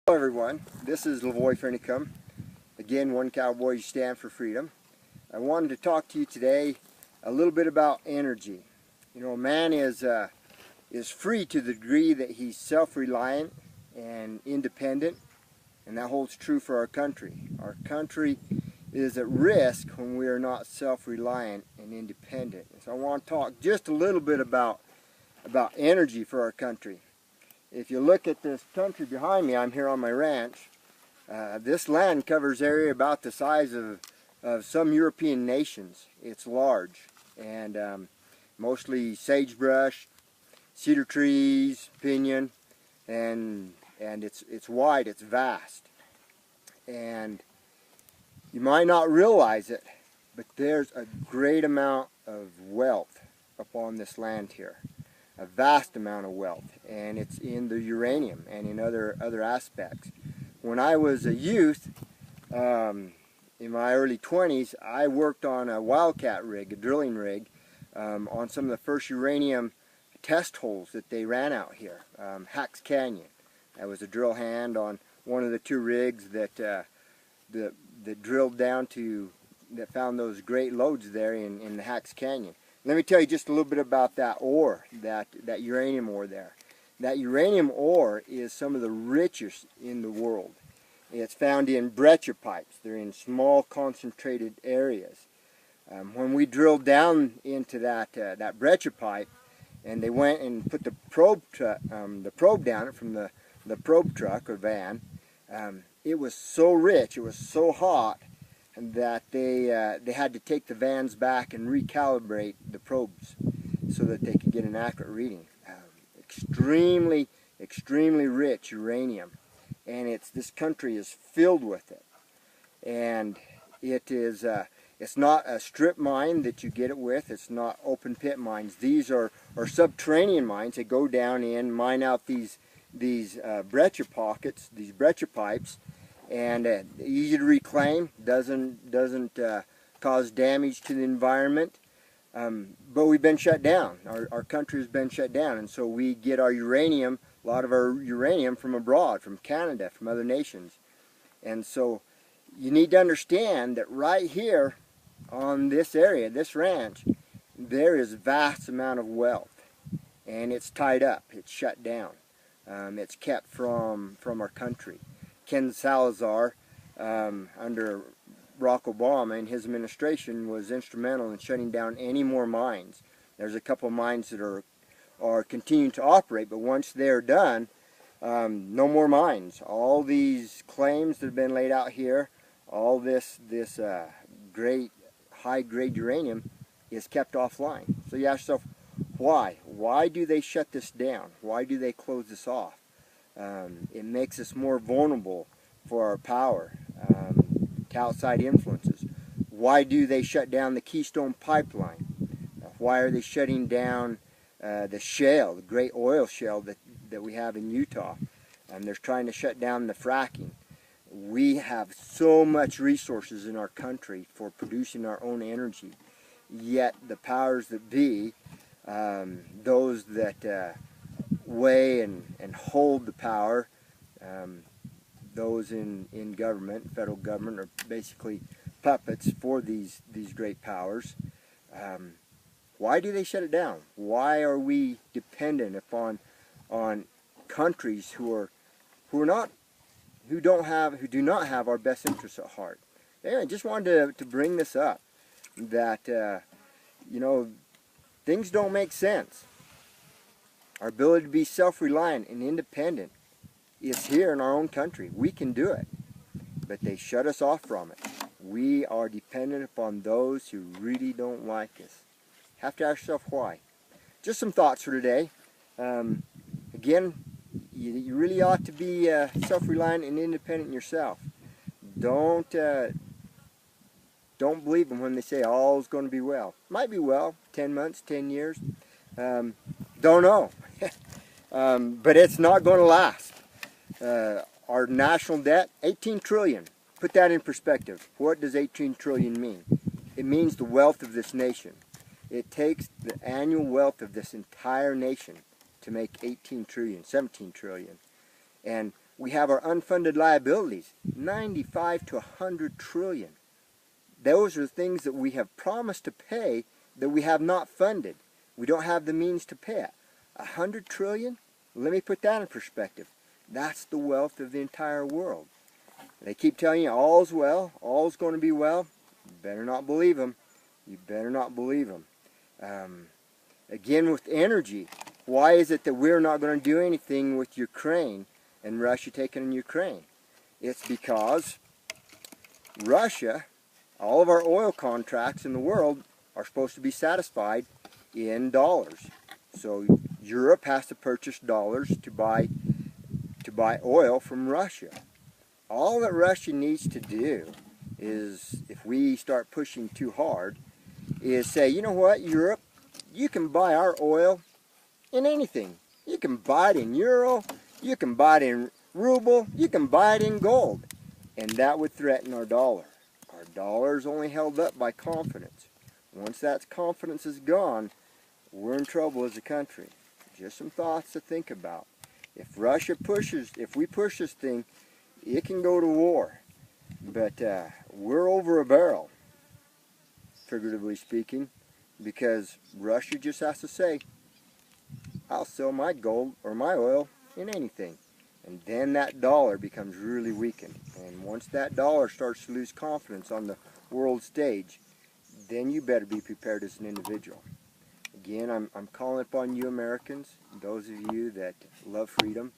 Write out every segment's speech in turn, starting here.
Hello everyone, this is LaVoy Finicum. Again, one cowboy, you stand for freedom. I wanted to talk to you today a little bit about energy. You know, man is free to the degree that he's self-reliant and independent, and that holds true for our country. Our country is at risk when we are not self-reliant and independent. So I want to talk just a little bit about energy for our country. If you look at this country behind me, I'm here on my ranch. This land covers area about the size of some European nations. It's large, and mostly sagebrush, cedar trees, pinyon, and it's wide, it's vast. And you might not realize it, but there's a great amount of wealth upon this land here. A vast amount of wealth, and it's in the uranium and in other aspects. When I was a youth, in my early 20s, I worked on a wildcat rig, a drilling rig, on some of the first uranium test holes that they ran out here, Hacks Canyon. I was a drill hand on one of the two rigs that drilled down to, that found those great lodes there in the Hacks Canyon. Let me tell you just a little bit about that ore, that uranium ore there. That uranium ore is some of the richest in the world. It's found in breccia pipes. They're in small concentrated areas. When we drilled down into that breccia pipe, and they went and put the probe down it from the probe truck or van, it was so rich, it was so hot, that they had to take the vans back and recalibrate the probes so that they could get an accurate reading. Extremely rich uranium, and this country is filled with it. And it's not a strip mine that you get it with. It's not open pit mines. These are subterranean mines. They go down in, mine out these breccia pockets, these breccia pipes. And easy to reclaim, doesn't cause damage to the environment, but we've been shut down. Our country has been shut down, and so we get our uranium, a lot of our uranium from abroad, from Canada, from other nations. And so you need to understand that right here on this area, this ranch, there is vast amount of wealth, and it's tied up, it's shut down, it's kept from our country. Ken Salazar, under Barack Obama and his administration, was instrumental in shutting down any more mines. There's a couple of mines that are continuing to operate, but once they're done, no more mines. All these claims that have been laid out here, all this great high-grade uranium is kept offline. So you ask yourself, why? Why do they shut this down? Why do they close this off? It makes us more vulnerable for our power to outside influences. Why do they shut down the Keystone Pipeline? Why are they shutting down the shale, the great oil shale that we have in Utah? They're trying to shut down the fracking. We have so much resources in our country for producing our own energy, yet the powers that be, those that weigh and hold the power, those in government, federal government, are basically puppets for these great powers. Why do they shut it down? Why are we dependent upon countries who do not have our best interests at heart? Anyway, I just wanted to bring this up, that you know, things don't make sense. Our ability to be self-reliant and independent is here in our own country. We can do it, but they shut us off from it. We are dependent upon those who really don't like us. Have to ask yourself why. Just some thoughts for today. Again, you really ought to be self-reliant and independent yourself. Don't believe them when they say all's going to be well. Might be well, 10 months, 10 years. Don't know. But it's not going to last. Our national debt, 18 trillion. Put that in perspective. What does 18 trillion mean? It means the wealth of this nation. It takes the annual wealth of this entire nation to make 18 trillion, 17 trillion. And We have our unfunded liabilities, 95 to 100 trillion. Those are things that we have promised to pay that we have not funded. We don't have the means to pay it. 100 trillion? Let me put that in perspective. That's the wealth of the entire world. They keep telling you all's well, all's going to be well. You better not believe them. You better not believe them. Again, with energy, why is it that we're not going to do anything with Ukraine and Russia taking Ukraine? It's because Russia, all of our oil contracts in the world are supposed to be satisfied in dollars. So Europe has to purchase dollars to buy oil from Russia. All that Russia needs to do is, if we start pushing too hard, is say, you know what, Europe, you can buy our oil in anything. You can buy it in euro, you can buy it in ruble, you can buy it in gold. And that would threaten our dollar. Our dollar is only held up by confidence. Once that confidence is gone, we're in trouble as a country. Just some thoughts to think about. If we push this thing, it can go to war. But we're over a barrel, figuratively speaking, because Russia just has to say, I'll sell my gold or my oil in anything. And then that dollar becomes really weakened. And once that dollar starts to lose confidence on the world stage, then you better be prepared as an individual. Again, I'm calling upon you Americans, those of you that love freedom,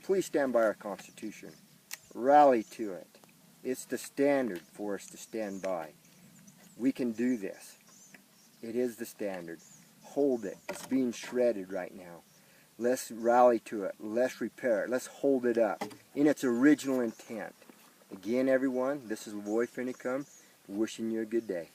please stand by our Constitution. Rally to it. It's the standard for us to stand by. We can do this. It is the standard. Hold it. It's being shredded right now. Let's rally to it. Let's repair it. Let's hold it up in its original intent. Again, everyone, this is LaVoy Finicum, wishing you a good day.